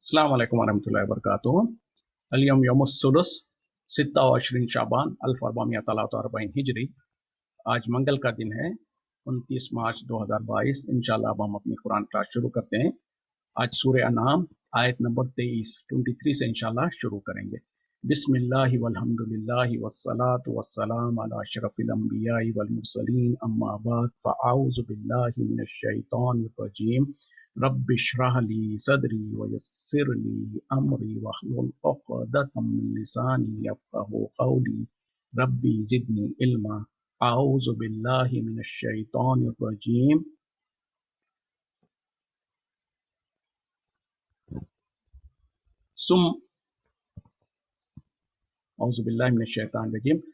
अस्सलाम वालेकुम वरहमतुल्लाहि वबरकातुहू। अल-यौम यौमुस-सुलुस 26 शाबान 1443 हिजरी। आज मंगल का दिन है 29 मार्च 2022। इंशाल्लाह अब हम अपनी कुरान क्लास शुरू करते हैं। आज सूरह अनाम आयत नंबर 23 से इंशाल्लाह शुरू करेंगे। बिस्मिल्लाहि वल्हम्दुलिल्लाहि वस्सलातु वस्सलाम अला अशरफिल अंबियाइ वल मुरसलीन अम्मा बाद फ़अऊज़ु बिल्लाहि मिनश शैतानिर रजीम। रब्बि इश्रह ली सदरी व यस्सिर ली अमरी वहलुल उक़दतम मिन लिसानी यफ़क़हू क़ौली रब्बी ज़िदनी इल्मा। अऊज़ु बिल्लाहि मिनश शैतानिर रजीम।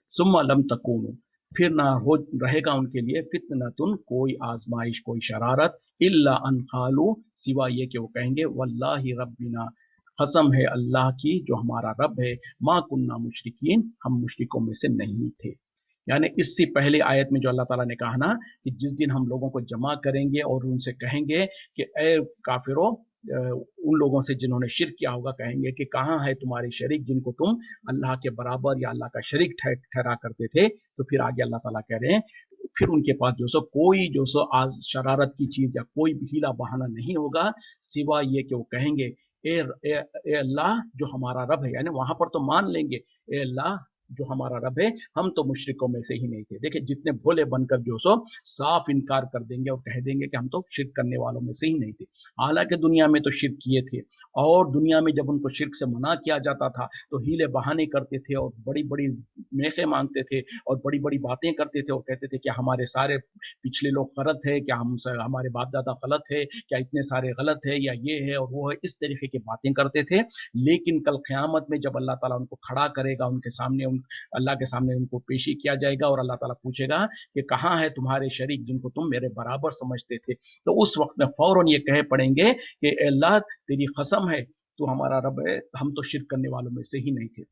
सुम्मा लम तकूनु, फिर ना हो रहेगा उनके लिए फितनतुन, कोई आजमाइश, कोई शरारत, इल्ला अन क़ालू, सिवा ये कि वो कहेंगे वल्लाहि रब्बिना, कसम है अल्लाह की जो हमारा रब है, मा कुन्ना मुशरिकीन, हम मुशरिकों में से नहीं थे। यानी इससे पहले आयत में जो अल्लाह ताला ने कहा ना कि जिस दिन हम लोगों को जमा करेंगे और उनसे कहेंगे कि ए काफिरों, उन लोगों से जिन्होंने शिर्क किया होगा, कहेंगे कि कहाँ है तुम्हारे शरीक जिनको तुम अल्लाह के बराबर या अल्लाह का शरीक ठहरा करते थे। तो फिर आगे अल्लाह ताला कह रहे हैं फिर उनके पास जो सो कोई जो सो आज शरारत की चीज या कोई भी हीला बहाना नहीं होगा, सिवा ये कि वो कहेंगे ए अल्लाह जो हमारा रब है। यानी वहां पर तो मान लेंगे ए अल्लाह जो हमारा रब है, हम तो मुशरिकों में से ही नहीं थे। देखिए जितने भोले बनकर जो सो साफ इनकार कर देंगे और कह देंगे कि हम तो शिर्क करने वालों में से ही नहीं थे। हालांकि दुनिया में तो शिर्क किए थे, और दुनिया में जब उनको शिर्क से मना किया जाता था तो हीले बहाने करते थे और बड़ी बड़ी मेखे मांगते थे और बड़ी बड़ी बातें करते थे और कहते थे कि हमारे सारे पिछले लोग गलत है, क्या हमारे बाप दादा गलत है, क्या इतने सारे गलत है, या ये है और वो है, इस तरीके की बातें करते थे। लेकिन कल क़यामत में जब अल्लाह ताला उनको खड़ा करेगा, उनके सामने अल्लाह के सामने उनको पेशी किया जाएगा और अल्लाह ताला पूछेगा कि कहाँ है तुम्हारे शरीक जिनको तुम मेरे बराबर समझते थे। तो उस वक्त में फौरन ये कहे पड़ेंगे कि अल्लाह तेरी कसम है तू हमारा रब है, हम तो शिर्क करने वालों में से ही नहीं थे।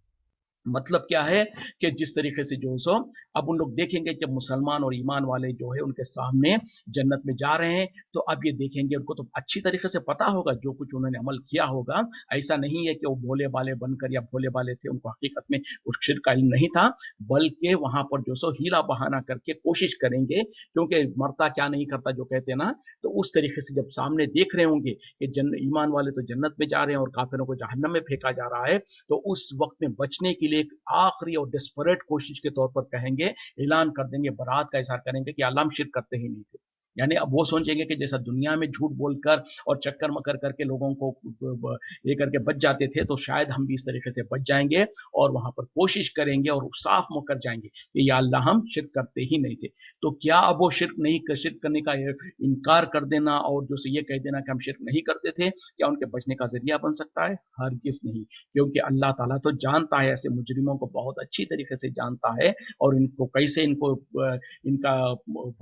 मतलब क्या है कि जिस तरीके से जो सो अब उन लोग देखेंगे जब मुसलमान और ईमान वाले जो है उनके सामने जन्नत में जा रहे हैं, तो अब ये देखेंगे, उनको तो अच्छी तरीके से पता होगा जो कुछ उन्होंने अमल किया होगा। ऐसा नहीं है कि वो भोले बाले बनकर या भोले बाले थे, उनको हकीकत में उस शिर्क का इल्म नहीं था, बल्कि वहां पर जो सो हीला बहाना करके कोशिश करेंगे, क्योंकि मरता क्या नहीं करता जो कहते हैं ना। तो उस तरीके से जब सामने देख रहे होंगे कि ईमान वाले तो जन्नत में जा रहे हैं और काफिरों को जहन्नम में फेंका जा रहा है, तो उस वक्त में बचने के लिए एक आखिरी और डेस्परेट कोशिश के तौर पर कहेंगे, ऐलान कर देंगे, बरात का इज़हार करेंगे कि अल्लाह हम शिर्क करते ही नहीं थे। यानी अब वो सोचेंगे कि जैसा दुनिया में झूठ बोलकर और चक्कर मकर करके लोगों को ये करके बच जाते थे, तो शायद हम भी इस तरीके से बच जाएंगे और वहां पर कोशिश करेंगे और साफ मुंह कर जाएंगे कि या अल्लाह हम शिर्क करते ही नहीं थे। तो क्या अब वो शिर्क करने का इनकार कर देना और जो से ये कह देना कि हम शिर्क नहीं करते थे, क्या उनके बचने का जरिया बन सकता है? हरगिज़ नहीं, क्योंकि अल्लाह ताला तो जानता है, ऐसे मुजरिमों को बहुत अच्छी तरीके से जानता है और इनको कैसे इनका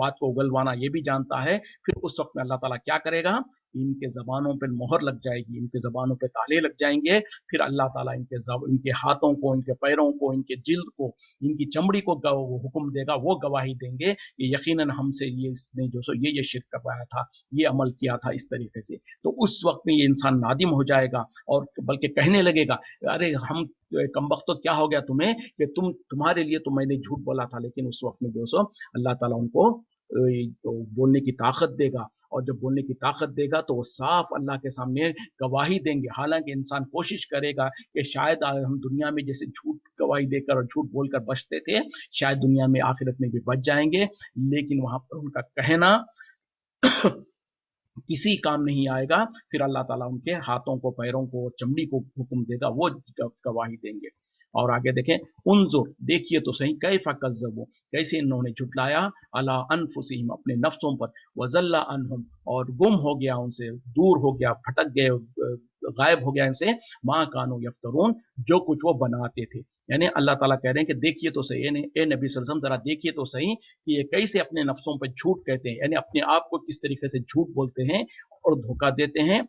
बात को उगलवाना ये भी जानता है। फिर उस वक्त में अल्लाह ताला क्या करेगा, इनके ज़बानों पे मोहर लग जाएगी, इनके ज़बानों पे ताले लग जाएंगे। फिर अल्लाह ताला इनके हाथों को, इनके पैरों को, इनके जिल्द को, इनकी चमड़ी को हुक्म देगा, वो गवाही देंगे कि यकीनन हमसे ये इसने जो सो ये शिर्क करवाया था, ये अमल किया था इस तरीके से। तो उस वक्त में ये इंसान नादिम हो जाएगा और बल्कि कहने लगेगा, अरे हम कमबख्त, तो क्या हो गया तुम्हें कि तुम्हारे लिए तो मैंने झूठ बोला था। लेकिन उस वक्त में जो सो अल्लाह ताला उनको तो बोलने की ताकत देगा, और जब बोलने की ताकत देगा तो वो साफ अल्लाह के सामने गवाही देंगे। हालांकि इंसान कोशिश करेगा कि शायद हम दुनिया में जैसे झूठ गवाही देकर और झूठ बोलकर बचते थे, शायद दुनिया में आखिरत में भी बच जाएंगे, लेकिन वहां पर उनका कहना किसी काम नहीं आएगा। फिर अल्लाह ताला उनके हाथों को, पैरों को, चमड़ी को हुक्म देगा, वो गवाही देंगे। और आगे देखें, उन्जुर, देखिए तो सही, कैफा कज़्ज़बू, कैसे इन्होंने झुटलाया, अला अनफुसिहिम, अपने नफ्सों पर, वज़ल्ला अनहुम, और गुम हो गया उनसे, दूर हो गया, भटक गए, गायब हो गया इनसे, मा कानू यफ्तरून, जो कुछ वो बनाते थे। यानी अल्लाह ताला कह रहे हैं कि देखिए तो सही, ए नबी सल्लल्लाहु अलैहि वसल्लम जरा देखिए तो सही कि ये कैसे अपने नफ्सों पर झूठ कहते हैं, यानी अपने आप को किस तरीके से झूठ बोलते हैं और धोखा देते हैं।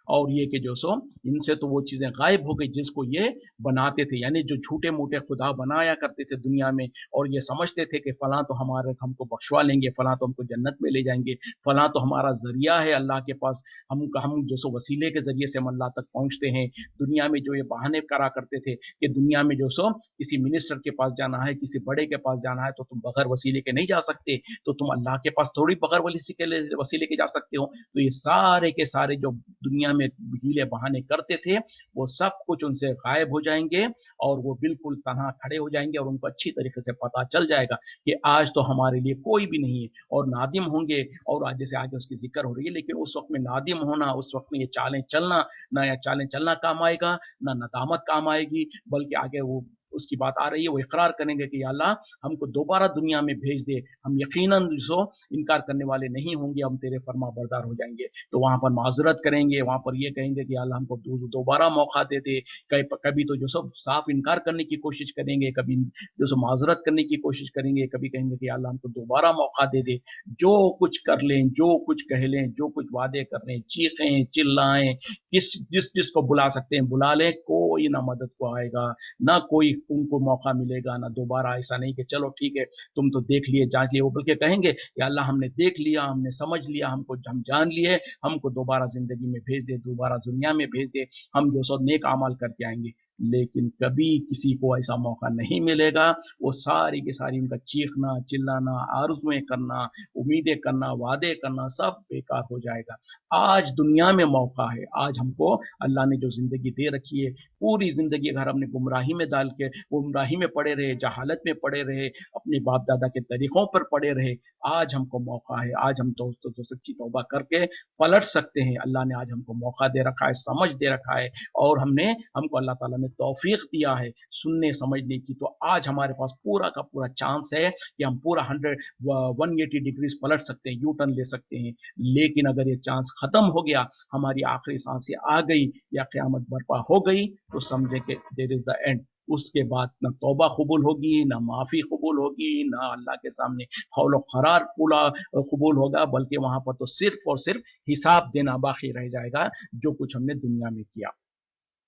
और ये कि जो सो इनसे तो वो चीज़ें गायब हो गई जिसको ये बनाते थे, यानी जो झूठे मूठे खुदा बनाया करते थे दुनिया में, और ये समझते थे कि फलां तो हमारे हमको बख्शवा लेंगे, फलां तो हमको जन्नत में ले जाएंगे, फलां तो हमारा जरिया है अल्लाह के पास, हम जो सो वसीले के जरिए से हम अल्लाह तक पहुंचते हैं। दुनिया में जो ये बहाने करा करते थे कि दुनिया में जो सो किसी मिनिस्टर के पास जाना है, किसी बड़े के पास जाना है, तो तुम बगैर वसीले के नहीं जा सकते, तो तुम अल्लाह के पास थोड़ी बगैर वसीले के जा सकते हो। तो ये सारे के सारे जो दुनिया में हीले बहाने करते थे, वो सब कुछ उनसे गायब हो जाएंगे, और वो बिल्कुल तनहा खड़े हो जाएंगे, और उनको अच्छी तरीके से पता चल जाएगा कि आज तो हमारे लिए कोई भी नहीं है, और नादिम होंगे। और आज जैसे आगे उसकी जिक्र हो रही है, लेकिन उस वक्त में नादिम होना, उस वक्त में ये चालें चलना, ना या चालें चलना काम आएगा, ना नदामत काम आएगी, बल्कि आगे वो उसकी बात आ रही है, वो इकरार करेंगे कि या अल्लाह हमको दोबारा दुनिया में भेज दे, हम यकीनन जो इनकार करने वाले नहीं होंगे, हम तेरे फरमा बरदार हो जाएंगे। तो वहां पर माजरत करेंगे, वहां पर ये कहेंगे कि अल्लाह हमको दोबारा मौका दे दे। कभी तो जो सब साफ इनकार करने की कोशिश करेंगे, कभी जो सो माजरत करने की कोशिश करेंगे, कभी कहेंगे कि अल्लाह हमको दोबारा मौका दे दे। जो कुछ कर लें, जो कुछ कह लें, जो कुछ वादे कर लें, चीखें चिल्लाएं, जिस जिसको बुला सकते हैं बुला लें, कोई ना मदद को आएगा, ना कोई उनको मौका मिलेगा, ना दोबारा। ऐसा नहीं कि चलो ठीक है तुम तो देख लिए जांच लिए, वो बल्कि कहेंगे या अल्लाह हमने देख लिया, हमने समझ लिया, हम जान लिए, हमको दोबारा जिंदगी में भेज दे, दोबारा दुनिया में भेज दे, हम जो सो नेक अमाल करके आएंगे। लेकिन कभी किसी को ऐसा मौका नहीं मिलेगा। वो सारी की सारी उनका चीखना चिल्लाना, आरज़ुएं करना, उम्मीदें करना, वादे करना, सब बेकार हो जाएगा। आज दुनिया में मौका है, आज हमको अल्लाह ने जो जिंदगी दे रखी है, पूरी जिंदगी अगर हमने गुमराही में डाल के गुमराही में पड़े रहे, जहालत में पड़े रहे, अपने बाप दादा के तरीकों पर पड़े रहे, आज हमको मौका है, आज हम तो सच्ची तौबा करके पलट सकते हैं। अल्लाह ने आज हमको मौका दे रखा है, समझ दे रखा है, और हमको अल्लाह ताला ने तौफीक दिया है सुनने समझने की। तो आज हमारे पास पूरा का पूरा चांस है कि हम पूरा 180 डिग्रीज पलट सकते हैं, यू टर्न ले सकते हैं। लेकिन अगर ये चांस खत्म हो गया, हमारी आखिरी सांसें आ गई, या क़यामत बर्पा हो गई, तो समझे कि देयर इज द एंड। उसके बाद ना तौबा कबूल होगी, ना माफ़ी कबूल होगी, ना अल्लाह के सामने खौल क़रार पूरा कबूल होगा, बल्कि वहां पर तो सिर्फ और सिर्फ हिसाब देना बाकी रह जाएगा, जो कुछ हमने दुनिया में किया।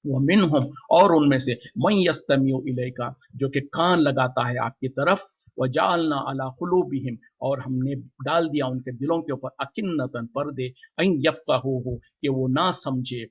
वमिनहुम, और उनमें से मन यस्तमिउ इलैका, जो कि कान लगाता है आपकी तरफ, वजालना अला कुलूबिहिम, और हमने डाल दिया उनके दिलों के ऊपर अकिन्नतन पर्दे, अन यफ्क़हूहु, कि वो ना समझे,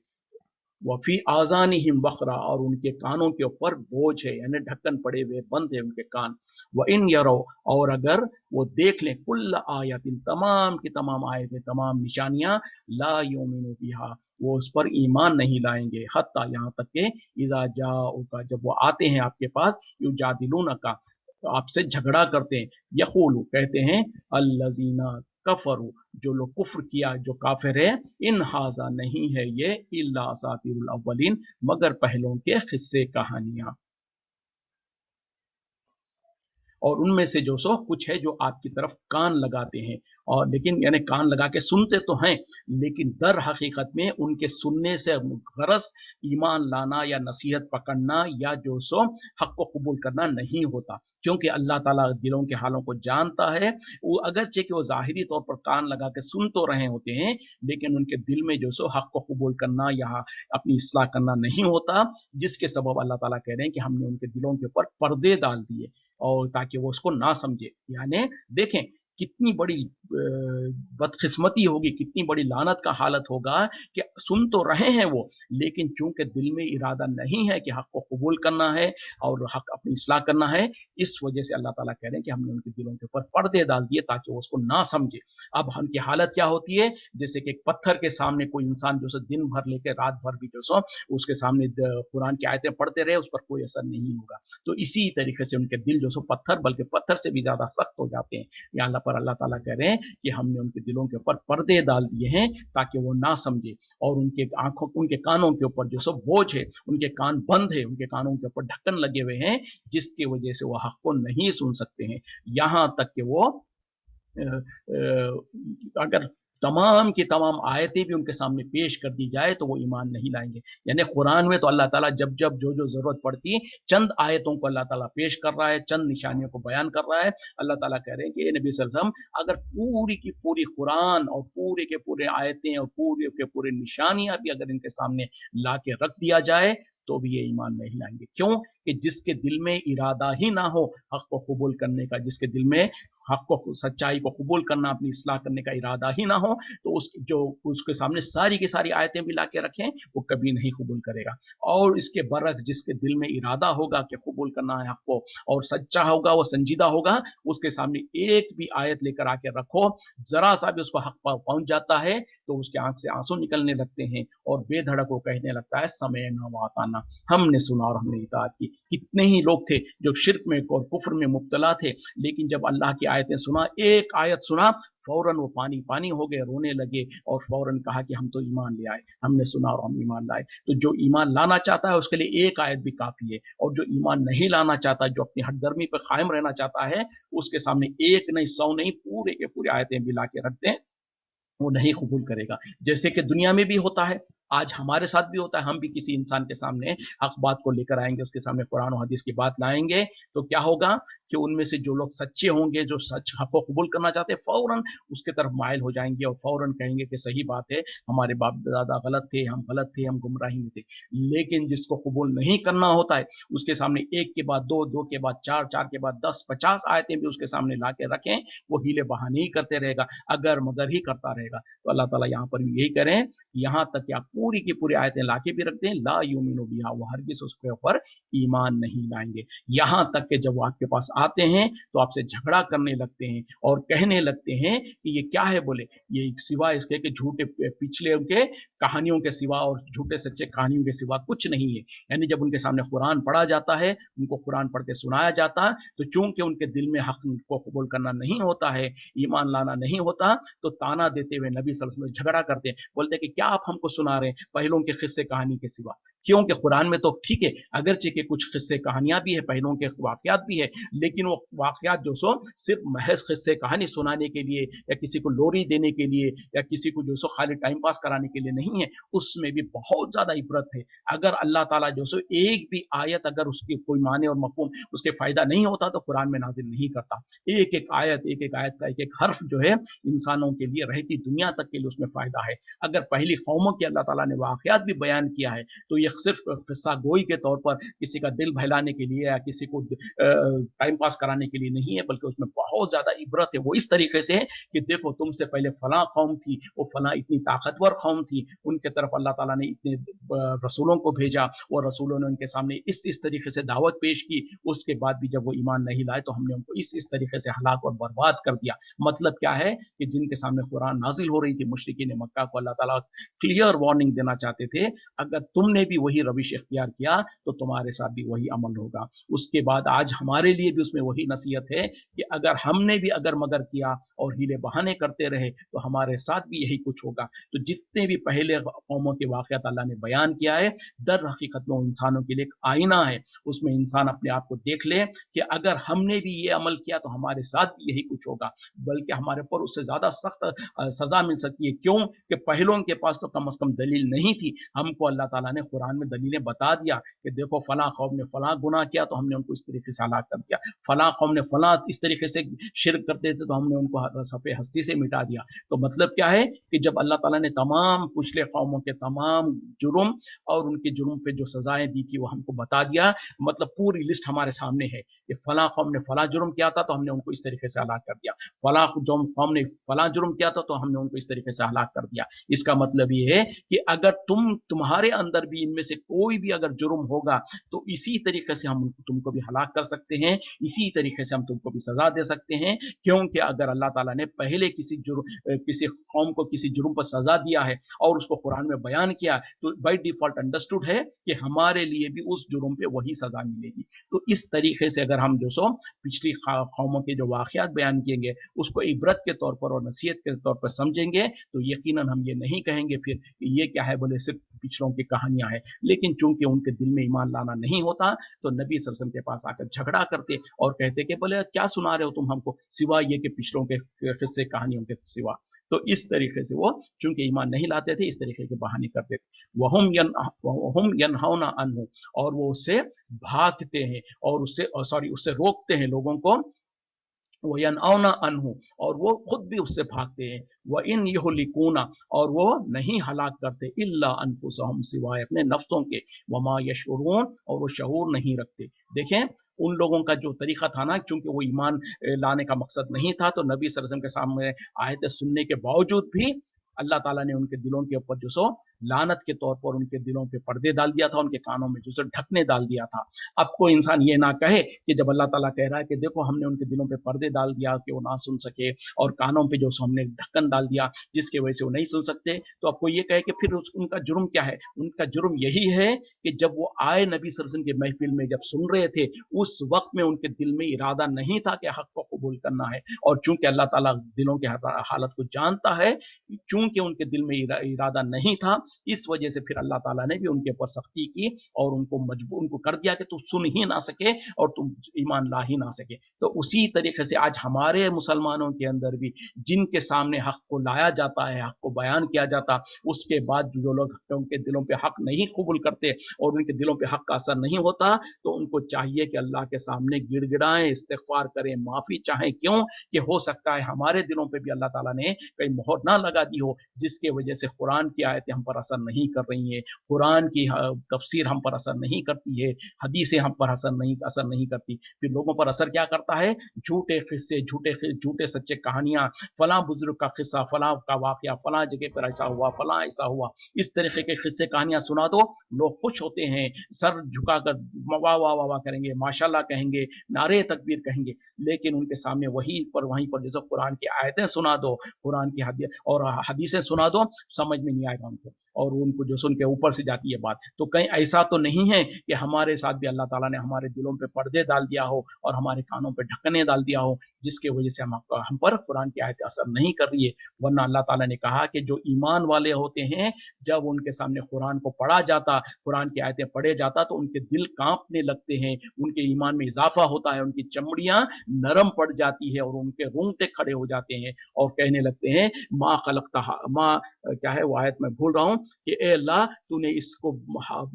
वफ़ी आज़ानिहिम वक़रा, और उनके कानों के ऊपर बोझ है, यानी ढक्कन पड़े हुए, बंद है उनके कान। व इन यरो, और अगर वो देख लें, कुल्ल आयतिन, तमाम की तमाम आयतें, तमाम निशानियां, ला युमिनु बिहा, वो उस पर ईमान नहीं लाएंगे, हत्ता, यहाँ तक के इज़ा जाऊका, जब वो आते हैं आपके पास, युजादिलूनका, आपसे झगड़ा करते हैं, यक़ूलु, कहते हैं, अल्लज़ीना कफरू, जो लोग कुफ्र किया, जो काफिर है, इन हाजा, नहीं है ये, इल्ला असातिरुल अव्वलीन, मगर पहलों के किस्से कहानियां। और उनमें से जो सो कुछ है जो आपकी तरफ कान लगाते हैं, और लेकिन यानी कान लगा के सुनते तो हैं, लेकिन दर हकीकत में उनके सुनने से गरज ईमान लाना या नसीहत पकड़ना या जो सो हक को कबूल करना नहीं होता, क्योंकि अल्लाह ताला दिलों के हालों को जानता है। वो अगरचे कि वो ज़ाहिरी तौर पर कान लगा के सुन तो रहे होते हैं, लेकिन उनके दिल में जो सो हक को कबूल करना या अपनी इस्लाह करना नहीं होता, जिसके सबब अल्लाह ताला कह रहे हैं कि हमने उनके दिलों के ऊपर पर्दे डाल दिए, और ताकि वो उसको ना समझे। यानी देखें कितनी बड़ी बदकिस्मती होगी, कितनी बड़ी लानत का हालत होगा कि सुन तो रहे हैं वो, लेकिन चूंकि दिल में इरादा नहीं है कि हक को कबूल करना है और हक अपनी इस्लाह करना है, इस वजह से अल्लाह ताला कह रहे हैं कि हमने उनके दिलों के ऊपर पर्दे डाल दिए ताकि वो उसको ना समझे। अब उनकी हालत क्या होती है, जैसे कि एक पत्थर के सामने कोई इंसान जो सो दिन भर लेके रात भर भी जो सो उसके सामने कुरान की आयतें पढ़ते रहे, उस पर कोई असर नहीं होगा। तो इसी तरीके से उनके दिल जो सो पत्थर, बल्कि पत्थर से भी ज्यादा सख्त हो जाते हैं। या अल्लाह ताला कह रहे हैं कि हमने उनके दिलों के ऊपर पर्दे डाल दिए हैं ताकि वो ना समझे, और उनके आंखों, उनके कानों के ऊपर जो सब बोझ है, उनके कान बंद है, उनके कानों के ऊपर ढक्कन लगे हुए हैं, जिसकी वजह से वो हक को नहीं सुन सकते हैं। यहाँ तक कि वो अगर तमाम की तमाम आयतें भी उनके सामने पेश कर दी जाए तो वो ईमान नहीं लाएंगे। यानी कुरान में तो अल्लाह ताला जब जब जो जो ज़रूरत पड़ती है, चंद आयतों को अल्लाह ताला पेश कर रहा है, चंद निशानियों को बयान कर रहा है। अल्लाह ताला कह रहे हैं कि नबी सल्लल्लाहु अलैहि वसल्लम, अगर पूरी की पूरी कुरान और पूरे के पूरे आयतें और पूरे के पूरे निशानियां भी अगर इनके सामने ला के रख दिया जाए तो भी ये ईमान नहीं लाएंगे। क्यों? कि जिसके दिल में इरादा ही ना हो हक को कबूल करने का, जिसके दिल में हक को, सच्चाई को कबूल करना, अपनी इस्लाह करने का इरादा ही ना हो, तो उसके सामने सारी की सारी आयतें भी ला के रखें, वो कभी नहीं कबूल करेगा। और इसके बरक्स जिसके दिल में इरादा होगा कि कबूल करना है हक को और सच्चा होगा, वो संजीदा होगा, उसके सामने एक भी आयत लेकर आके रखो, जरा सा भी उसको हक पहुंच जाता है तो उसके आंख से आंसू निकलने लगते हैं और बेधड़क वो कहने लगता है समेना व अताना, हमने सुना और हमने इताअत की। कितने ही लोग थे जो शिर्क में और कुफ्र में मुब्तला थे, लेकिन जब अल्लाह की आयतें सुना, एक आयत सुना, फौरन वो पानी पानी हो गए, रोने लगे और फौरन कहा कि हम तो ईमान ले आए, हमने सुना और हम ईमान लाए। तो जो ईमान लाना चाहता है उसके लिए एक आयत भी काफी है, और जो ईमान नहीं लाना चाहता, जो अपनी हठधर्मी पर कायम रहना चाहता है, उसके सामने एक नहीं, 100 नहीं, पूरे के पूरे आयतें भी ला के रख दें, वो नहीं कबूल करेगा। जैसे कि दुनिया में भी होता है, आज हमारे साथ भी होता है, हम भी किसी इंसान के सामने हक बात को लेकर आएंगे, उसके सामने कुरान और हदीस की बात लाएंगे, तो क्या होगा कि उनमें से जो लोग सच्चे होंगे, जो सच हक को कबूल करना चाहते हैं, फौरन उसके तरफ माइल हो जाएंगे और फौरन कहेंगे कि सही बात है, हमारे बाप दादा गलत थे, हम गुमराही में थे। लेकिन जिसको कबूल नहीं करना होता है, उसके सामने एक के बाद दो, दो के बाद चार, चार के बाद 10, 50 आयतें भी उसके सामने ला के रखें, वो हीले बहाने ही करते रहेगा, अगर मगर ही करता रहेगा। तो अल्लाह ताला यहाँ पर यही करें, यहाँ तक कि आप पूरी की पूरी आयतें लाके भी रख दें, ला युमिनु बिहा, वो हरगिज उसके ऊपर ईमान नहीं लाएंगे। यहाँ तक कि जब वो आपके पास आते हैं तो आपसे झगड़ा करने लगते हैं और कहने लगते हैं कि ये क्या है, बोले ये सिवा इसके कि झूठे पिछले उनके कहानियों के सिवा और झूठे सच्चे कहानियों के सिवा कुछ नहीं है। यानी जब उनके सामने कुरान पढ़ा जाता है, उनको कुरान पढ़ के सुनाया जाता है, तो चूंकि उनके दिल में हक को कबूल करना नहीं होता है, ईमान लाना नहीं होता, तो ताना देते हुए नबी सल्लल्लाहु अलैहि वसल्लम झगड़ा करते हैं, बोलते हैं कि क्या आप हमको सुना रहे हैं पहलों के किस्से कहानी के सिवा। क्योंकि कुरान में तो ठीक है, अगरचे के कुछ किस्से कहानियां भी है, पहलों के वाकयात भी है, लेकिन वो वाकयात जो सो सिर्फ महज किस्से कहानी सुनाने के लिए या किसी को लोरी देने के लिए या किसी को जो सो खाली टाइम पास कराने के लिए नहीं है, उसमें भी बहुत ज्यादा इबरत है। अगर अल्लाह ताला जो सो एक भी आयत अगर उसकी कोई माने और मफहूम उसके फायदा नहीं होता तो कुरान में नाजिल नहीं करता। एक एक आयत का एक एक हर्फ जो है इंसानों के लिए, रहती दुनिया तक के लिए उसमें फायदा है। अगर पहली कौमों की अल्लाह ताला ने वाकयात भी बयान किया है तो ये सिर्फ किस्सा गोई के तौर पर किसी का दिल बहलाने के लिए या किसी को टाइम पास कराने के लिए नहीं है, बल्कि उसमें बहुत ज्यादा इबरत है। वो इस तरीके से है कि देखो तुमसे पहले फला कौम थी, वो फला इतनी ताकतवर कौम थी, उनके तरफ अल्लाह ताला ने इतने रसूलों को भेजा और रसूलों ने उनके सामने इस तरीके से दावत पेश की, उसके बाद भी जब वो ईमान नहीं लाए तो हमने उनको इस तरीके से हलाक और बर्बाद कर दिया। मतलब क्या है कि जिनके सामने कुरान नाजिल हो रही थी, मुशरिकीन मक्का को अल्लाह ताला क्लियर वार्निंग देना चाहते थे, अगर तुमने भी वही रविश इख्तियार किया तो तुम्हारे साथ भी वही अमल होगा। उसके बाद आज हमारे लिए भी उसमें वही नसीहत है कि अगर हमने भी अगर मगर किया और हीले बहाने करते रहे तो हमारे साथ भी यही कुछ होगा। तो जितने भी पहले कौमों के वाक़यात अल्लाह ने बयान किया है, दर हकीकत में इंसानों के लिए एक आईना है, उसमें इंसान अपने आप को देख ले कि अगर हमने भी ये अमल किया तो हमारे साथ भी यही कुछ होगा, बल्कि हमारे ऊपर उससे ज्यादा सख्त सजा मिल सकती है। क्यों? कि पहलों के पास तो कम से कम दलील नहीं थी, हमको अल्लाह ताला ने कुरान में दलीलें बता दिया कि देखो फला कौम ने फला गुनाह किया तो हमने उनको इस तरीके से हलाक कर दिया, फला कौम ने फला इस तरीके से शिरक करते थे तो हमने उनको सफ़े हस्ती से मिटा दिया। तो मतलब क्या है कि जब अल्लाह ताला ने तमाम पिछले कौमों के तमाम जुर्म और उनके जुर्म पे जो सजाएं दी थी वो हमको बता दिया, मतलब पूरी लिस्ट हमारे सामने है कि फला कौम ने फला जुर्म किया था तो हमने उनको इस तरीके से हलाक कर दिया, फला कौम ने फला जुर्म किया था तो हमने उनको इस तरीके से हलाक कर दिया। इसका मतलब ये है कि अगर तुम्हारे अंदर भी इनमें से कोई भी अगर जुर्म होगा तो इसी तरीके से हम तुमको भी हलाक कर सकते हैं, इसी तरीके से हम तुमको भी सजा दे सकते हैं। क्योंकि अगर अल्लाह ताला ने पहले किसी कौम को किसी जुर्म पर सजा दिया है और उसको कुरान में बयान किया तो बाय डिफॉल्ट अंडरस्टूड है कि हमारे लिए भी उस जुर्म पे वही सजा मिलेगी। तो इस तरीके से अगर हम जो सो पिछली कौमों के जो वाकयात बयान किएंगे उसको इबरत के तौर पर और नसीहत के तौर पर समझेंगे तो यकीनन हम ये नहीं कहेंगे फिर ये क्या है, बोले सिर्फ पिछलों की कहानियां हैं। लेकिन चूंकि उनके दिल में ईमान लाना नहीं होता तो नबी सल्लल्लाहु अलैहि वसल्लम के पास आकर झगड़ा करते और कहते कि बोले क्या सुना रहे हो तुम हमको सिवा ये कि पिछलों के किस्से कहानियों के सिवा। तो इस तरीके से वो चूंकि ईमान नहीं लाते थे, इस तरीके के बहाने करते थे। वहुम यनहौना अन्हु, और वो उससे भागते हैं और उससे रोकते हैं लोगों को। वो यनऔना अनहु, और वो खुद भी उससे भागते हैं। वह इन युहलिकूना, और वो नहीं हलाक करते, इल्ला अनफुसहुम, सिवाय अपने नफ्सों के, वमा यशउरून, और वो शऊर नहीं रखते। देखें उन लोगों का जो तरीका था ना, चूंकि वो ईमान लाने का मकसद नहीं था, तो नबी सल्लल्लाहु अलैहि वसल्लम के सामने आयतें सुनने के बावजूद भी अल्लाह ताला ने उनके दिलों के ऊपर जो सो लानत के तौर पर उनके दिलों पे पर्दे डाल दिया था, उनके कानों में जो सो ढकने डाल दिया था। अब कोई इंसान ये ना कहे कि जब अल्लाह ताला कह रहा है कि देखो हमने उनके दिलों पे पर्दे डाल दिया कि वो ना सुन सके, और कानों पे जो सो हमने ढक्कन डाल दिया जिसकी वजह से वो नहीं सुन सकते, तो अब कोई ये कहे कि फिर उनका जुर्म क्या है? उनका जुर्म यही है कि जब वो आए नबी सल्लल्लाहु अलैहि वसल्लम की महफिल में, जब सुन रहे थे, उस वक्त में उनके दिल में इरादा नहीं था कि हक को कबूल करना है। और चूंकि अल्लाह ताला दिलों के हालत को जानता है, चूंकि उनके दिल में इरादा नहीं था, इस वजह से फिर अल्लाह ताला ने भी उनके ऊपर सख्ती की और उनको कर दिया कि तुम सुन ही ना सके और तुम ईमान ला ही ना सके। तो उसी तरीके से आज हमारे मुसलमानों के अंदर भी जिनके सामने हक को लाया जाता है, हक को बयान किया जाता, उसके बाद जो लोग उनके दिलों पे हक नहीं कबूल करते और उनके दिलों पे हक का असर नहीं होता, तो उनको चाहिए कि अल्लाह के सामने गिड़गिड़ाएं, इस्तिगफार करें, माफी चाहें। क्यों? कि हो सकता है हमारे दिलों पे भी अल्लाह ताला ने कहीं मोहर ना लगा दी हो, जिसके वजह से कुरान की आयतें हम पर असर नहीं कर रही हैं, कुरान की तफसीर हम पर असर नहीं करती है, हदीसें हम पर असर नहीं करती। फिर लोगों पर असर क्या करता है? झूठे किस्से, झूठे सच्चे कहानियां, फलां बुजुर्ग का किस्सा, फलां का वाकया, फलां जगह पर ऐसा हुआ, फलां ऐसा हुआ, इस तरीके के किस्से कहानियां सुना दो, लोग खुश होते हैं, सर झुकाकर वाह वाह वाह वाह करेंगे, माशाल्लाह कहेंगे, नारे तकबीर कहेंगे। लेकिन उनके सामने वहीं पर जैसे कुरान की आयतें सुना दो, कुरान की हदीसें सुना दो, समझ में नहीं आएगा उनको, और उनको जो सुन के ऊपर से जाती है बात। तो कहीं ऐसा तो नहीं है कि हमारे साथ भी अल्लाह ताला ने हमारे दिलों पे पर्दे डाल दिया हो और हमारे कानों पे ढकने डाल दिया हो, जिसके वजह से हम पर कुरान की आयतें असर नहीं कर रही है। वरना अल्लाह ताला ने कहा कि जो ईमान वाले होते हैं, जब उनके सामने कुरान को पढ़ा जाता, कुरान की आयतें पढ़े जाता, तो उनके दिल कांपने लगते हैं, उनके ईमान में इजाफा होता है, उनकी चमड़ियां नरम पड़ जाती है और उनके रोंगटे खड़े हो जाते हैं और कहने लगते हैं माँ खलकता, माँ क्या है वो आयत मैं भूल रहा हूँ, कि ए अल्लाह तूने इसको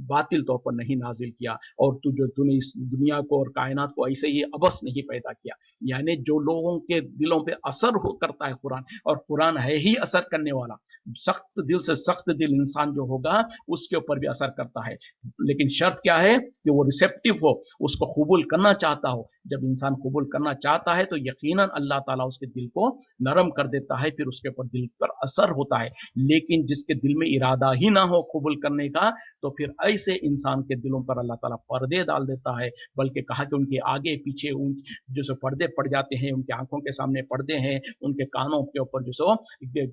बातिल तौर पर नहीं नाजिल किया, और तूने इस दुनिया को और कायनात को ऐसे ही अबस नहीं पैदा किया। यानी जो लोगों के दिलों पे असर करता है कुरान, और कुरान है ही असर करने वाला, सख्त दिल से सख्त दिल इंसान जो होगा उसके ऊपर भी असर करता है। लेकिन शर्त क्या है? कि वो रिसेप्टिव हो, उसको कबूल करना चाहता हो। जब इंसान कबूल करना चाहता है तो यकीनन अल्लाह ताला उसके दिल को नरम कर देता है, फिर उसके ऊपर दिल पर असर होता है। लेकिन जिसके दिल में इरादा ही ना हो कबूल करने का, तो फिर ऐसे इंसान के दिलों पर अल्लाह ताला पर्दे डाल देता है। बल्कि कहा कि उनके आगे पीछे जो सो पर्दे पड़ जाते हैं, उनके आंखों के सामने पर्दे हैं, उनके कानों के ऊपर जो सो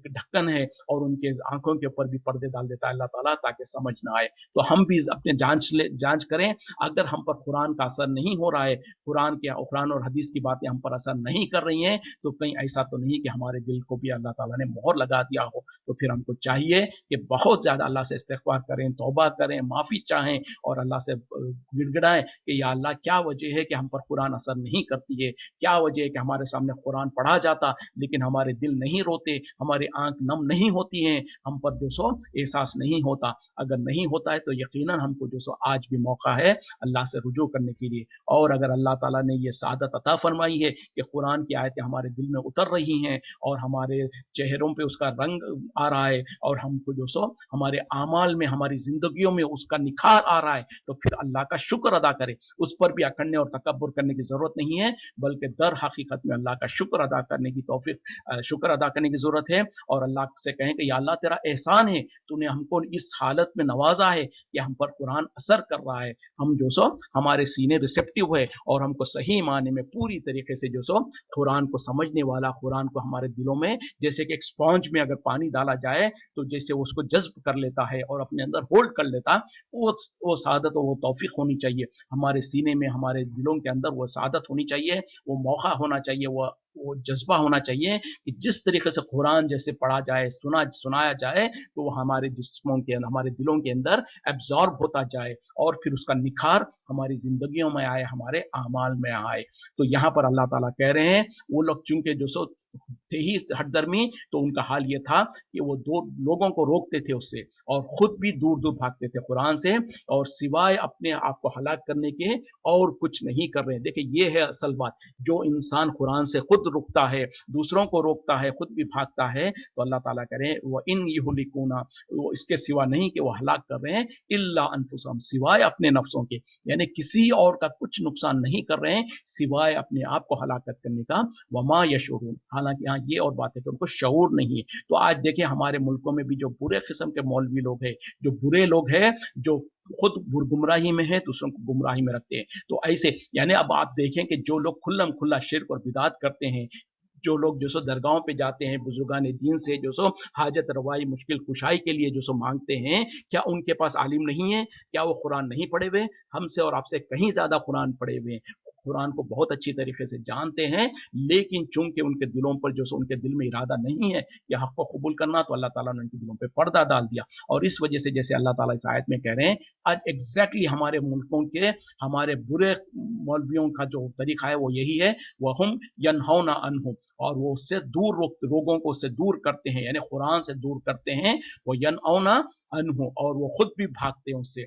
ढक्कन है, और उनके आंखों के ऊपर भी पर्दे डाल देता है अल्लाह ताला, ताकि समझ ना आए। तो हम भी अपने जांच करें, अगर हम पर कुरान का असर नहीं हो रहा है, कुरान और हदीस की बातें हम पर असर नहीं कर रही हैं, तो कहीं ऐसा तो नहीं कि हमारे दिल को भी अल्लाह ताला ने मोहर लगा दिया हो। तो फिर हमको चाहिए कि बहुत ज्यादा अल्लाह से इस्तिग़फ़ार करें, तौबा करें, माफी चाहें, और अल्लाह से गिड़गिड़ाएं कि या अल्लाह क्या वजह है कि हम पर कुरान असर नहीं करती है, क्या वजह है कि हमारे सामने कुरान पढ़ा जाता लेकिन हमारे दिल नहीं रोते, हमारी आंख नम नहीं होती हैं, हम पर जो सो एहसास नहीं होता। अगर नहीं होता है तो यकीनन हमको जो सो आज भी मौका है अल्लाह से रुजू करने के लिए। और अगर अल्लाह ताला ने ये सादत अता फरमाई है कि कुरान की आयतें हमारे दिल में उतर रही हैं और हमारे चेहरों पे उसका रंग आ रहा है, और हमको जो सो हमारे आमाल में, हमारी जिंदगियों में उसका निखार आ रहा है, तो फिर अल्लाह का शुक्र अदा करें। उस पर भी अखड़ने और तकब्बुर करने की जरूरत नहीं है, बल्कि दर हकीकत में अल्लाह का शुक्र अदा करने की शुक्र अदा करने की जरूरत है। और अल्लाह से कहें कि या अल्लाह तेरा एहसान है, तूने हमको इस हालत में नवाजा है कि हम पर कुरान असर कर रहा है, हम जो सो हमारे सीने रिसेप्टिव है, और हमको सही माने में पूरी तरीके से जो सो कुरान को समझने वाला, कुरान को हमारे दिलों में जैसे कि एक स्पॉन्ज में अगर पानी डाला जाए तो जैसे उसको जज्ब कर लेता है और अपने अंदर होल्ड कर लेता, वो सादत और वो तौफीक होनी चाहिए हमारे सीने में, हमारे दिलों के अंदर वो सादत होनी चाहिए, वो मौका होना चाहिए, वो जज्बा होना चाहिए कि जिस तरीके से कुरान जैसे पढ़ा जाए, सुनाया जाए, तो वो हमारे जिस्मों के अंदर, हमारे दिलों के अंदर एब्जॉर्ब होता जाए, और फिर उसका निखार हमारी जिंदगियों में आए, हमारे आमाल में आए। तो यहाँ पर अल्लाह ताला कह रहे हैं वो लोग चूंकि जो सो थे ही हठधर्मी, तो उनका हाल ये था कि वो दो लोगों को रोकते थे उससे और खुद भी दूर दूर भागते थे कुरान से, और सिवाय अपने आप को हलाक करने के और कुछ नहीं कर रहे हैं। देखिए ये है असल बात, जो इंसान कुरान से खुद रुकता है, दूसरों को रोकता है, खुद भी भागता है, तो अल्लाह ताला कह रहे हैं वो इन युहलिकूना, वो इसके सिवा नहीं कि वो हलाक कर रहे हैं, इल्ला अनफुसहम, सिवाय अपने नफ्सों के, यानी किसी और का कुछ नुकसान नहीं कर रहे हैं सिवाय अपने आप को हलाकत करने का। वमा यशूरून, हालांकि यहाँ ये और बात है कि उनको शऊर नहीं है। तो आज देखिए हमारे मुल्कों में भी जो बुरे किस्म के मौलवी लोग हैं, जो बुरे लोग हैं, जो खुद गुमराही में है दूसरों को गुमराही में रखते हैं, तो ऐसे यानी अब आप देखें कि जो लोग खुल्लम खुल्ला शिर्क और बिदात करते हैं, जो लोग जो सो दरगाहों पे जाते हैं बुजुर्गान दीन से जो सो हाजत रवाई मुश्किल कुशाई के लिए जो सो मांगते हैं, क्या उनके पास आलिम नहीं है? क्या वो कुरान नहीं पढ़े हुए? हमसे और आपसे कहीं ज्यादा कुरान पढ़े हुए हैं, कुरान को बहुत अच्छी तरीके से जानते हैं, लेकिन चूंकि उनके दिलों पर जो सो उनके दिल में इरादा नहीं है कि हक को कबूल करना, तो अल्लाह ताला ने उनके दिलों पे पर्दा डाल दिया। और इस वजह से जैसे अल्लाह ताला इस आयत में कह रहे हैं, आज एग्जैक्टली हमारे मुल्कों के हमारे बुरे मौलवियों का जो तरीका है वो यही है, वह हम यनहौना अनहु, और वो उससे दूर लोगों को उससे दूर करते हैं, यानी कुरान से दूर करते हैं, वो यनऔना अनहु, और वो खुद भी भागते हैं उससे,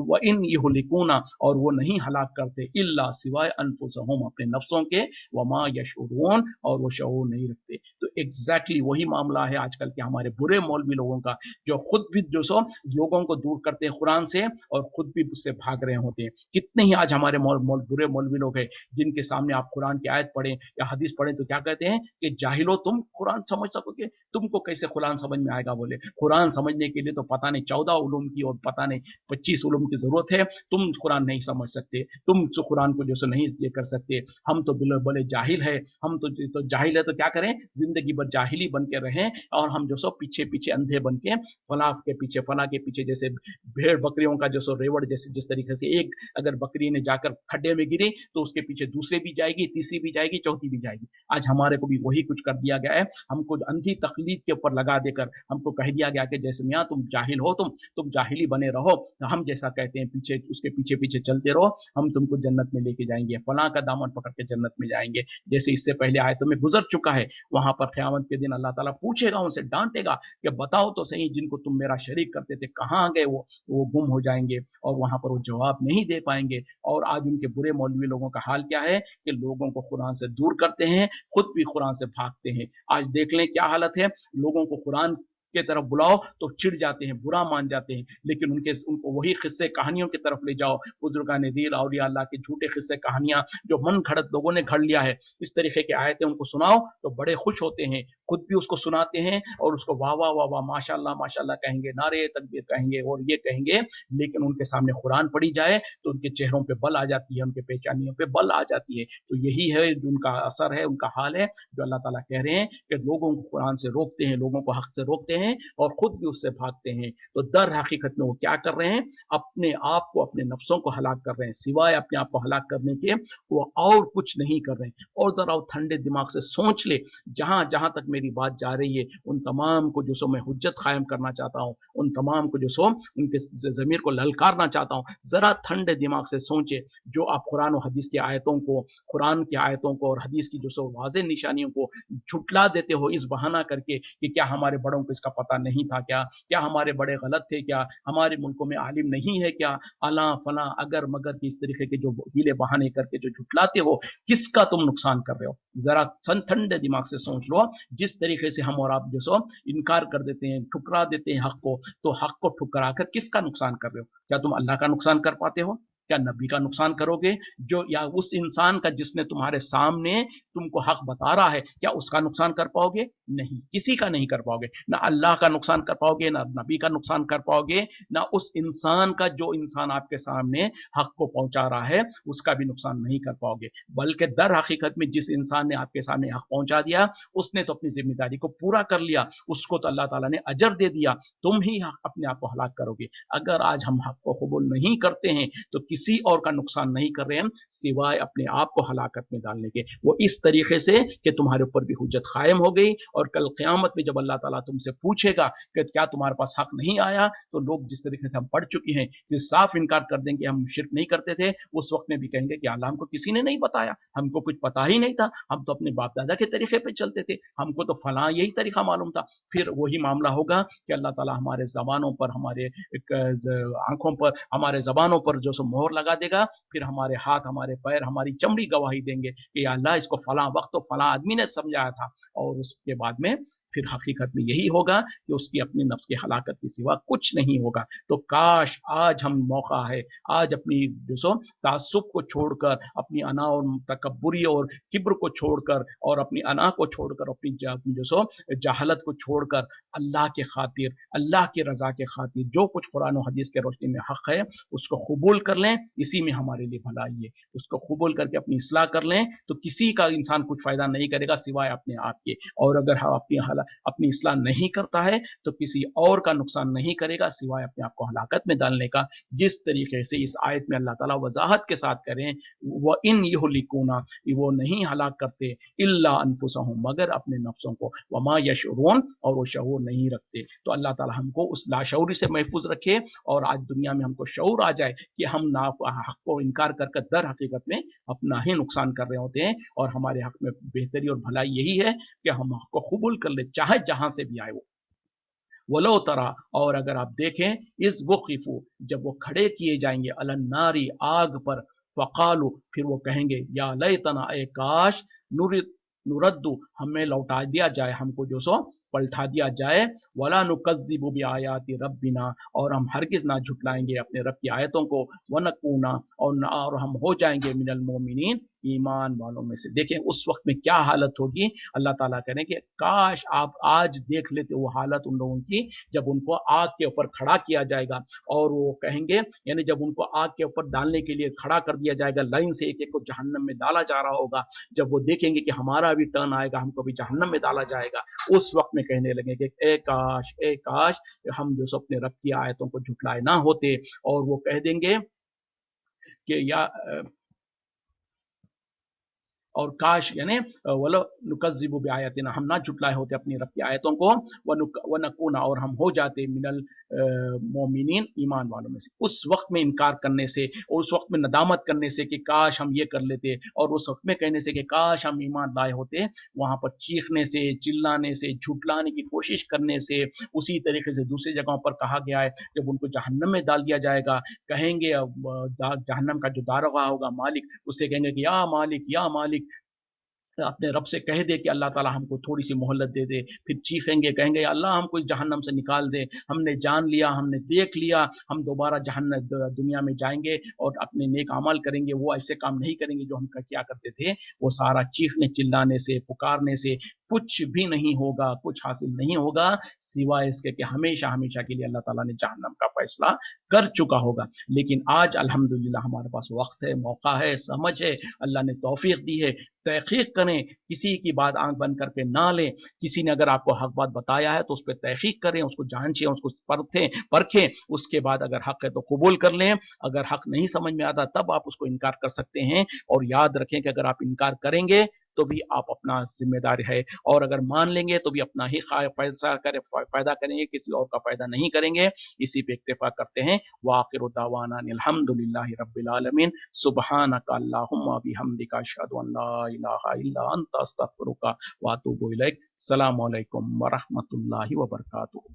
व इन युहलिकूना, और वो नहीं हलाक करते, इल्ला सिवाय अनफुसहुम, अपने नफ्सों के, वमा यशउरून, और वो शऊर नहीं रखते। तो एग्जैक्टली वही मामला है आजकल के हमारे बुरे मौलवी लोगों का, जो खुद भी जो सो लोगों को दूर करते हैं कुरान से और खुद भी उससे भाग रहे होते हैं। कितने ही आज हमारे बुरे मौलवी लोग हैं जिनके सामने आप कुरान की आयत पढ़ें या हदीस पढ़ें तो क्या कहते हैं कि जाहिलो, तुम कुरान समझ सकोगे, तुमको कैसे कुरान समझ में आएगा? बोले कुरान समझने के लिए तो पता नहीं 14 उलूम की और पता नहीं 25 उलूम की जरूरत है, तुम कुरान नहीं समझ सकते, तुम कुरान को जो नहीं ये कर सकते, हम तो बोले जाहिल है, हम तो जाहिल है, तो क्या करें, जिंदगी भर जाहिली बन के रहें, और हम जो सो पीछे पीछे अंधे बन के फला के पीछे जैसे भेड़ बकरियों का जो सो रेवड़, जैसे जिस तरीके से एक अगर बकरी ने जाकर खड्डे में गिरी तो उसके पीछे दूसरी भी जाएगी, तीसरी भी जाएगी, चौथी भी जाएगी। आज हमारे को भी वही कुछ कर दिया गया है, हमको अंधी तकलीद के ऊपर लगा देकर हमको कह दिया गया कि जैसे मियाँ तुम जाहिल हो, तुम जाहिली बने रहो, हम जैसा कहते हैं पीछे उसके पीछे पीछे चलते रहो, हम तुमको जन्नत में लेके जाएंगे, फलां का दामन पकड़ के जन्नत में जाएंगे। जैसे इससे पहले आयतों में गुजर चुका है, वहां पर क़यामत के दिन अल्लाह ताला पूछेगा, उनसे डांटेगा कि बताओ तो सही, जिनको तुम मेरा शरीक करते थे कहाँ गए? वो गुम हो जाएंगे और वहां पर वो जवाब नहीं दे पाएंगे। और आज उनके बुरे मौलवी लोगों का हाल क्या है कि लोगों को कुरान से दूर करते हैं, खुद भी कुरान से भागते हैं। आज देख लें क्या हालत है, लोगों को कुरान के तरफ बुलाओ तो चिढ़ जाते हैं, बुरा मान जाते हैं, लेकिन उनको वही किस्से कहानियों की तरफ ले जाओ, बुजुर्गान दीन औलिया अल्लाह के झूठे किस्से कहानियां जो मन घड़त लोगों ने घड़ लिया है, इस तरीके की आयतें उनको सुनाओ तो बड़े खुश होते हैं, खुद भी उसको सुनाते हैं और उसको वाह वाह वाह वाह माशाल्लाह माशाल्लाह कहेंगे, नारे तकबीर कहेंगे और ये कहेंगे, लेकिन उनके सामने कुरान पढ़ी जाए तो उनके चेहरों पे बल आ जाती है, उनके पेशानियों पे बल आ जाती है। तो यही है उनका असर है, उनका हाल है, जो अल्लाह ताला कह रहे हैं कि लोगों को कुरान से रोकते हैं, लोगों को हक से रोकते हैं और खुद भी उससे भागते हैं। तो दर हकीकत में वो क्या कर रहे हैं, अपने आप को, अपने नफ्सों को हलाक कर रहे हैं, सिवाय अपने आप को हलाक करने के वो और कुछ नहीं कर रहे हैं। और जरा वो ठंडे दिमाग से सोच ले, जहां जहां तक मेरी बात जा रही है उन तमाम को जो सो मैं हुज्जत कायम करना चाहता हूं, उन तमाम को जो सो उनके जमीर को ललकारना चाहता हूं, जरा ठंडे दिमाग से सोचे, जो आप कुरान और हदीस की आयतों को, कुरान की आयतों को और हदीस की जो सो वाज़ेह निशानियों को झुटला देते हो इस बहाना करके कि क्या हमारे बड़ों को इसका पता नहीं था, क्या हमारे बड़े गलत थे, क्या हमारे मुल्कों में आलिम नहीं है, क्या अला फला अगर मगर की इस तरीके के जो हीले बहाने करके जो झुटलाते हो, किसका तुम नुकसान कर रहे हो? जरा ठंडे दिमाग से सोच लो, जिस तरीके से हम और आप जो सो इनकार कर देते हैं, ठुकरा देते हैं हक को, तो हक को ठुकरा कर किसका नुकसान कर रहे हो? क्या तुम अल्लाह का नुकसान कर पाते हो? क्या नबी का नुकसान करोगे? जो या उस इंसान का जिसने तुम्हारे सामने तुमको हक बता रहा है, क्या उसका नुकसान कर पाओगे? नहीं, किसी का नहीं कर पाओगे। ना अल्लाह का नुकसान कर पाओगे, ना नबी का नुकसान कर पाओगे, ना उस इंसान का जो इंसान आपके सामने हक को पहुंचा रहा है उसका भी नुकसान नहीं कर पाओगे। बल्कि दर हकीकत में जिस इंसान ने आपके सामने हक पहुंचा दिया उसने तो अपनी जिम्मेदारी को पूरा कर लिया, उसको तो अल्लाह ताला ने अजर दे दिया, तुम ही अपने आप को हलाक करोगे। अगर आज हम हक को कबूल नहीं करते हैं तो किसी और का नुकसान नहीं कर रहे हैं सिवाय अपने आप को हलाकत में डालने के। वो इस तरीके से कि तुम्हारे ऊपर भी हुज्जत कायम हो गई, और कल क़यामत में जब अल्लाह ताला तुमसे पूछेगा कि क्या तुम्हारे पास हक नहीं आया, तो लोग जिस तरीके से हम पढ़ चुके हैं कि साफ इनकार कर देंगे हम शिर्क नहीं करते थे, उस वक्त में भी कहेंगे कि अल्लाह हमको किसी ने नहीं बताया, हमको कुछ पता ही नहीं था, हम तो अपने बाप दादा के तरीके पे चलते थे, हमको तो फलां यही तरीका मालूम था। फिर वही मामला होगा कि अल्लाह ताला हमारे जबानों पर, हमारे आंखों पर, हमारे जबानों पर जो सो मोहर लगा देगा, फिर हमारे हाथ, हमारे पैर, हमारी चमड़ी गवाही देंगे कि या अल्लाह इसको फलां वक्त तो फलां आदमी ने समझाया था। और उसके बाद में फिर हकीकत में यही होगा कि उसकी अपनी नफ्स की हलाकत के सिवा कुछ नहीं होगा। तो काश आज हम मौका है, आज अपनी जो सो तासुब को छोड़कर, अपनी अना और तकब्बुरी और किब्र को छोड़कर, और अपनी अना को छोड़कर, अपनी जो सो जहालत को छोड़कर, अल्लाह के खातिर, अल्लाह की रजा के खातिर जो कुछ कुरान और हदीस के रोशनी में हक है उसको कबूल कर लें, इसी में हमारे लिए भलाई है। उसको कबूल करके अपनी इस्लाह कर लें, तो किसी का इंसान कुछ फायदा नहीं करेगा सिवाय अपने आप के। और अगर हम अपनी इस्लाह नहीं करता है तो किसी और का नुकसान नहीं करेगा सिवाय अपने आप को हलाकत में डालने का। जिस तरीके से इस आयत में अल्लाह ताला वजाहत के साथ करें, वह इन युहलिकूना, वो नहीं हलाक करते, इल्ला अनफुसहुम, मगर अपने नफ्सों को, वमा यशउरून, और वो शऊर नहीं रखते। तो अल्लाह ताला हमको उस लाशऊरी से महफूज रखे, और आज दुनिया में हमको शऊर आ जाए कि हम ना हक को इनकार कर दर हकीकत में अपना ही नुकसान कर रहे होते हैं, और हमारे हक में बेहतरी और भलाई यही है कि हम हक को कबूल कर ले, चाहे जहां से भी आए वो। वलो तरा, और अगर आप देखें, इस वक़िफ़ु, जब वो खड़े किए जाएंगे, अलन नारी, आग पर, फ़क़ालू, फिर वो कहेंगे, या लैतना, ए काश, नुरद्दु, हमें लौटा दिया जाए, हमको जो सो पलटा दिया जाए, वला नुकज़्ज़िबु बिआयाति रब्बिना, और हम हरगिज़ ना झुटलाएंगे अपने रब की आयतों को, वनकूना, और हम हो जाएंगे मिनल मोमिनीन, ईमान वालों में से। देखें उस वक्त में क्या हालत होगी। अल्लाह ताला कह रहे हैं कि काश आप आज देख लेते वो हालत उन लोगों की, जब उनको आग के ऊपर खड़ा किया जाएगा, और वो कहेंगे, यानी जब उनको आग के ऊपर डालने के लिए खड़ा कर दिया जाएगा, लाइन से एक एक को जहन्नम में डाला जा रहा होगा, जब वो देखेंगे कि हमारा भी टर्न आएगा, हमको भी जहन्नम में डाला जाएगा, उस वक्त में कहने लगेंगे ए काश हम जो सो अपने रब की आयतों को झुटलाए ना होते। और वो कह देंगे कि या और काश, यानी वलो नुकज़्ज़िबु बिआयातिना, हम ना झुटलाए होते अपनी रब की आयतों को, व नकूना, और हम हो जाते मिनल मोमिनीन, ईमान वालों में से। उस वक्त में इनकार करने से, और उस वक्त में नदामत करने से कि काश हम ये कर लेते, और उस वक्त में कहने से कि काश हम ईमान लाए होते, वहां पर चीखने से, चिल्लाने से, झुटलाने की कोशिश करने से। उसी तरीके से दूसरी जगहों पर कहा गया है, जब उनको जहन्नम में डाल दिया जाएगा, कहेंगे जहन्नम का जो दारोगा होगा, मालिक, उससे कहेंगे कि या मालिक, या मालिक, अपने रब से कह दे कि अल्लाह ताला हमको थोड़ी सी मोहलत दे दे। फिर चीखेंगे, कहेंगे अल्लाह हमको जहन्नम से निकाल दे, हमने जान लिया, हमने देख लिया, हम दोबारा जहन्नम दुनिया में जाएंगे और अपने नेक अमल करेंगे, वो ऐसे काम नहीं करेंगे जो हम किया करते थे। वो सारा चीखने चिल्लाने से, पुकारने से कुछ भी नहीं होगा, कुछ हासिल नहीं होगा, सिवाय इसके कि हमेशा हमेशा के लिए अल्लाह ताला ने जहन्नम का फैसला कर चुका होगा। लेकिन आज अल्हम्दुलिल्लाह हमारे पास वक्त है, मौका है, समझ है, अल्लाह ने तौफीक दी है। तहकीक करें, किसी की बात आंख बंद करके ना लें। किसी ने अगर आपको हक बात बताया है तो उस पर तहकीक करें, उसको जांचें, उसको परखें। उसके बाद अगर हक है तो कबूल कर लें, अगर हक नहीं समझ में आता तब आप उसको इनकार कर सकते हैं। और याद रखें कि अगर आप इनकार करेंगे तो भी आप अपना जिम्मेदार है, और अगर मान लेंगे तो भी अपना ही फायदा करेंगे, किसी और का फायदा नहीं करेंगे। इसी पे इक्तिफा करते हैं। वाखिरु दावाना अल्हम्दुलिल्लाहि रब्बिल आलमीन। सुब्हानका अल्लाहुम्मा बिहम्दिका अशहदु अन ला इलाहा इल्ला अंता अस्तगफिरुका व अतूबु इलैक। अस्सलामु अलैकुम व रहमतुल्लाहि व बरकातुहू।